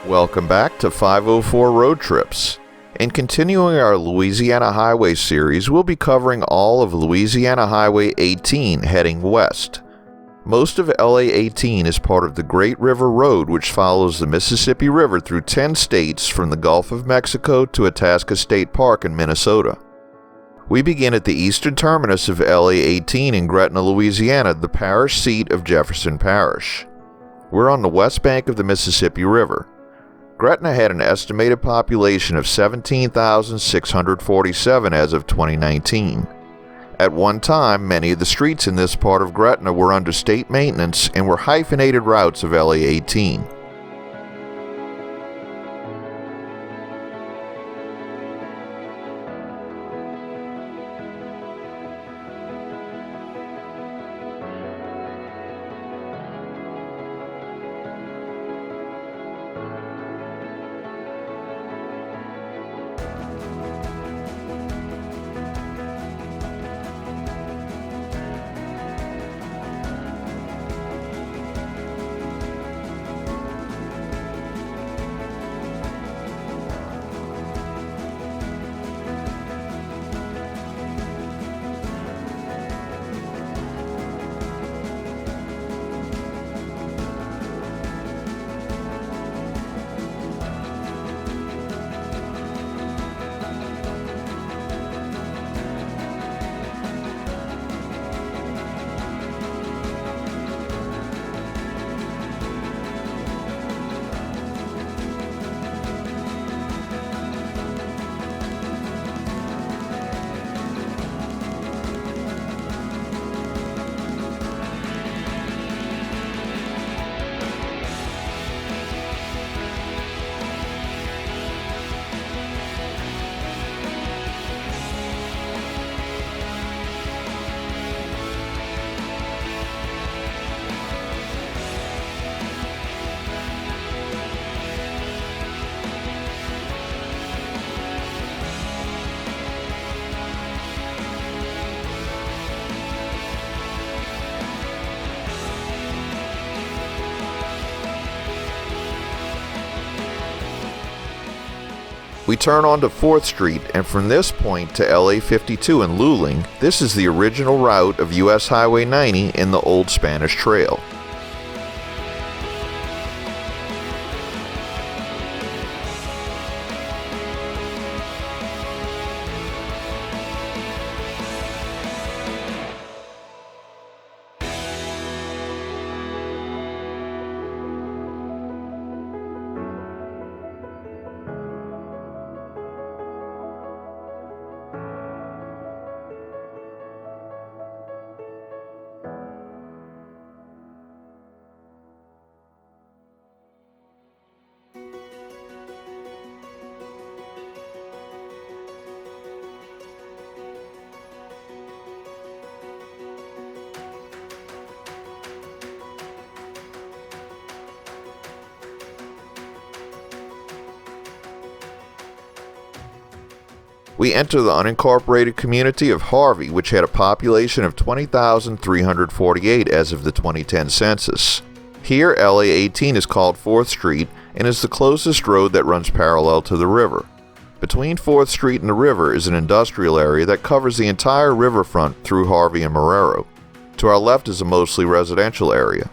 Welcome back to 504 Road Trips. In continuing our Louisiana Highway series, we'll be covering all of Louisiana Highway 18 heading west. Most of LA-18 is part of the Great River Road, which follows the Mississippi River through 10 states from the Gulf of Mexico to Itasca State Park in Minnesota. We begin at the eastern terminus of LA-18 in Gretna, Louisiana, the parish seat of Jefferson Parish. We're on the west bank of the Mississippi River. Gretna had an estimated population of 17,647 as of 2019. At one time, many of the streets in this part of Gretna were under state maintenance and were hyphenated routes of LA-18. We turn onto 4th Street, and from this point to LA-52 in Luling, this is the original route of US Highway 90 in the Old Spanish Trail. We enter the unincorporated community of Harvey, which had a population of 20,348 as of the 2010 census. Here, LA-18 is called 4th Street and is the closest road that runs parallel to the river. Between 4th Street and the river is an industrial area that covers the entire riverfront through Harvey and Marrero. To our left is a mostly residential area.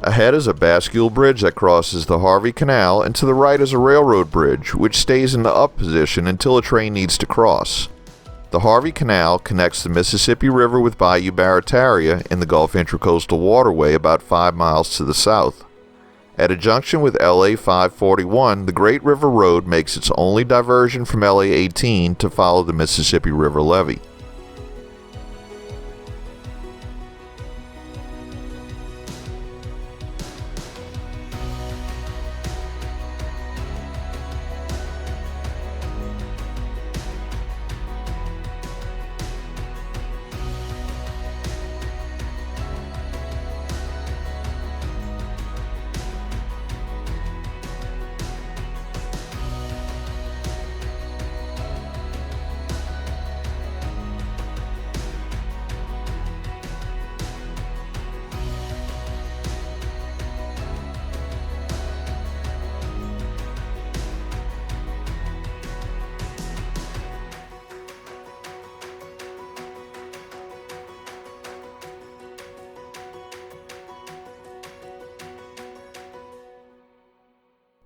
Ahead is a bascule bridge that crosses the Harvey Canal, and to the right is a railroad bridge, which stays in the up position until a train needs to cross. The Harvey Canal connects the Mississippi River with Bayou Barataria in the Gulf Intracoastal Waterway about 5 miles to the south. At a junction with LA-541, the Great River Road makes its only diversion from LA-18 to follow the Mississippi River levee.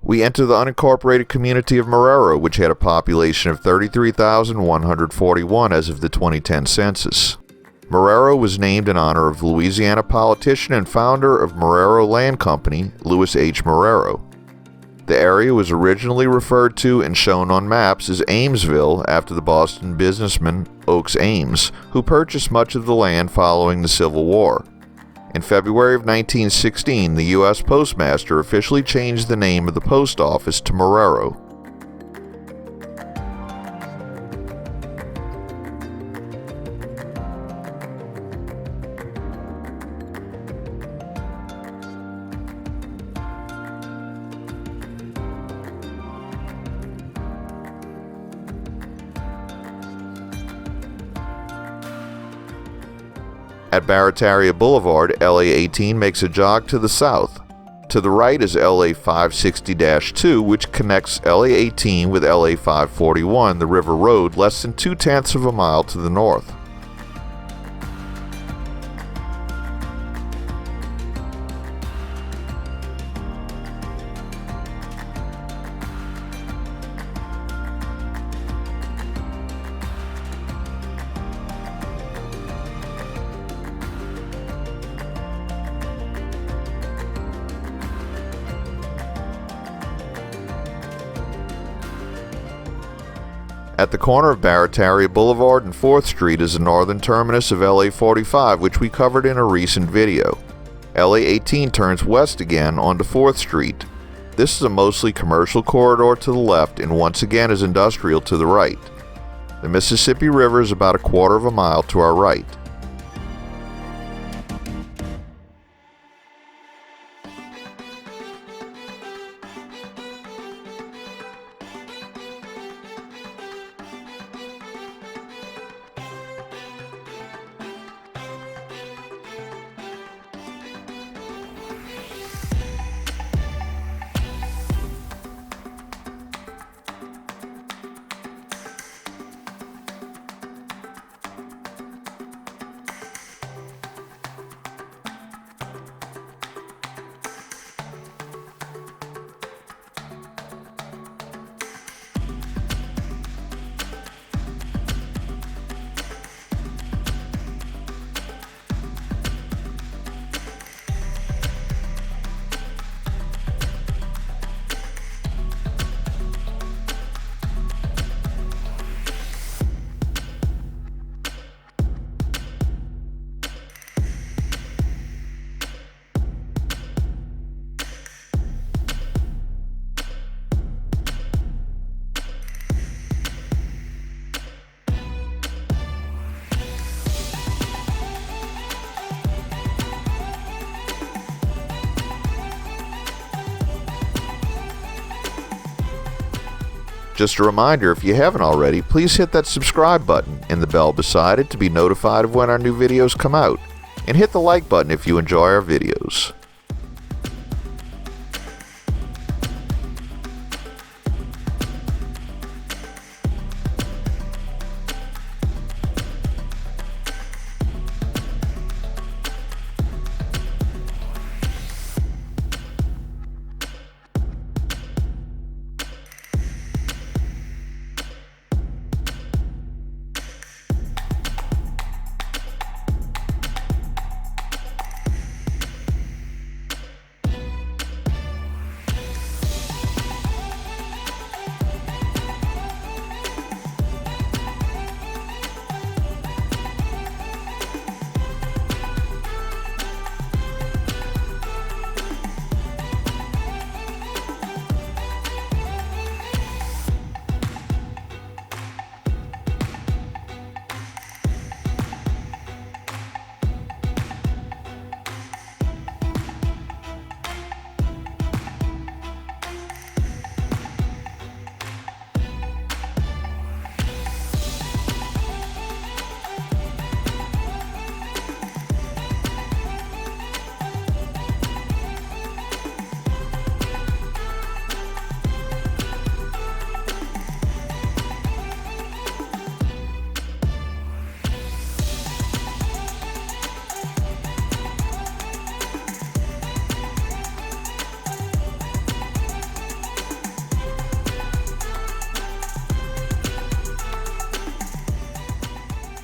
We enter the unincorporated community of Marrero, which had a population of 33,141 as of the 2010 census. Marrero was named in honor of Louisiana politician and founder of Marrero Land Company, Louis H. Marrero. The area was originally referred to and shown on maps as Amesville after the Boston businessman Oakes Ames, who purchased much of the land following the Civil War. In February of 1916, the U.S. Postmaster officially changed the name of the post office to Marrero. At Barataria Boulevard, LA-18 makes a jog to the south. To the right is LA-560-2, which connects LA-18 with LA-541, the River Road, less than 0.2 of a mile to the north. At the corner of Barataria Boulevard and 4th Street is the northern terminus of LA-45, which we covered in a recent video. LA-18 turns west again onto 4th Street. This is a mostly commercial corridor to the left and once again is industrial to the right. The Mississippi River is about 1/4 of a mile to our right. Just a reminder, if you haven't already, please hit that subscribe button and the bell beside it to be notified of when our new videos come out. And hit the like button if you enjoy our videos.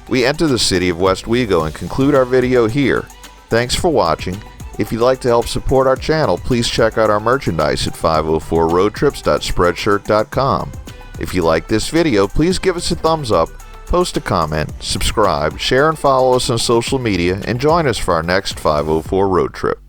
We enter the city of Westwego and conclude our video here. Thanks for watching. If you'd like to help support our channel, please check out our merchandise at 504roadtrips.spreadshirt.com. If you like this video, please give us a thumbs up, post a comment, subscribe, share and follow us on social media, and join us for our next 504 road trip.